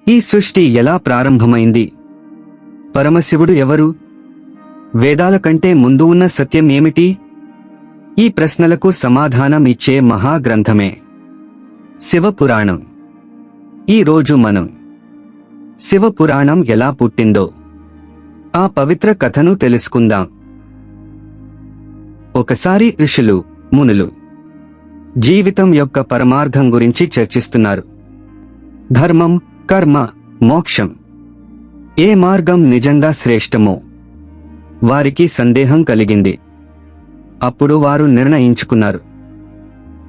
ఈ సృష్టి ఎలా ప్రారంభమైంది? పరమశివుడు ఎవరు? వేదాల కంటే ముందు ఉన్న సత్యం ఏమిటి? ఈ ప్రశ్నలకు సమాధానం ఇచ్చే మహాగ్రంథమే శివపురాణం. ఈ రోజు మనం శివపురాణం ఎలా పుట్టిందో ఆ పవిత్ర కథను తెలుసుకుందాం. ఒకసారి ఋషులు, మునులు జీవితం యొక్క పరమార్థం గురించి చర్చిస్తున్నారు. ధర్మం, కర్మ, మోక్షం, ఏ మార్గం నిజంగా శ్రేష్టమో వారికి సందేహం కలిగింది. అప్పుడు వారు నిర్ణయించుకున్నారు,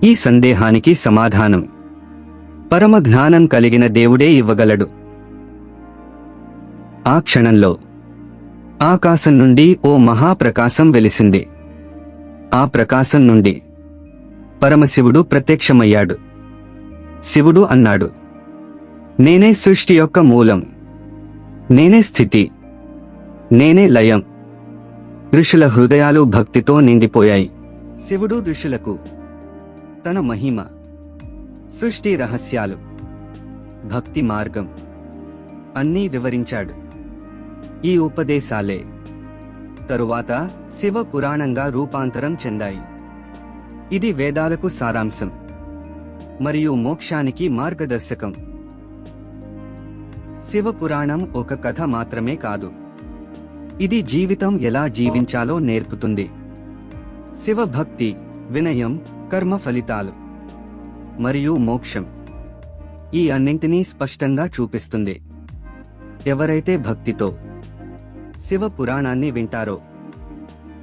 ఈ సందేహానికి సమాధానం పరమ జ్ఞానం కలిగిన దేవుడే ఇవ్వగలడు. ఆ క్షణంలో ఆకాశం నుండి ఓ మహాప్రకాశం వెలిసింది. ఆ ప్రకాశం నుండి పరమశివుడు ప్రత్యక్షమయ్యాడు. శివుడు అన్నాడు, నేనే సృష్టి యొక్క మూలం, నేనే స్థితి, నేనే లయం. ఋషుల హృదయాలు భక్తితో నిండిపోయాయి. శివుడు ఋషులకు తన మహిమ, సృష్టి రహస్యాలు, భక్తి మార్గం అన్నీ వివరించాడు. ఈ ఉపదేశాలే తరువాత శివ పురాణంగా రూపాంతరం చెందాయి. ఇది వేదాలకు సారాంశం మరియు మోక్షానికి మార్గదర్శకం. శివపురాణం ఒక కథ మాత్రమే కాదు, ఇది జీవితం ఎలా జీవించాలో నేర్పుతుంది. శివభక్తి, వినయం, కర్మ ఫలితాలు మరియు మోక్షం, ఈ అన్నింటినీ స్పష్టంగా చూపిస్తుంది. ఎవరైతే భక్తితో శివ పురాణాన్ని వింటారో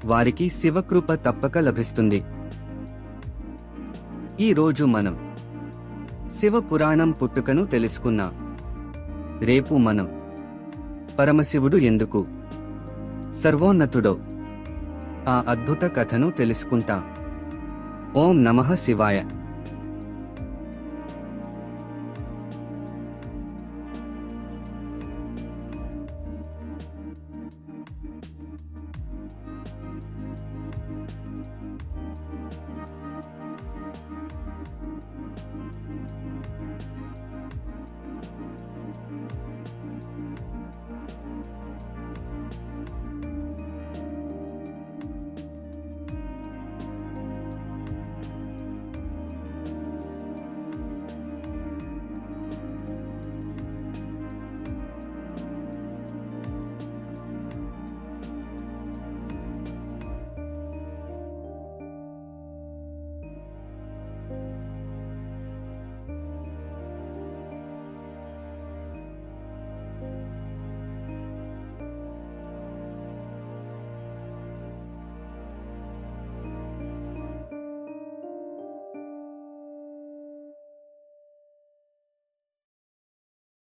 వారికి శివకృప తప్పక లభిస్తుంది. ఈ రోజు మనం శివపురాణం పుట్టుకను తెలుసుకున్నాం. రేపు మనం పరమశివుడు ఎందుకు సర్వోన్నతుడో ఆ అద్భుత కథను తెలుసుకుంటాం. ఓం నమః శివాయ.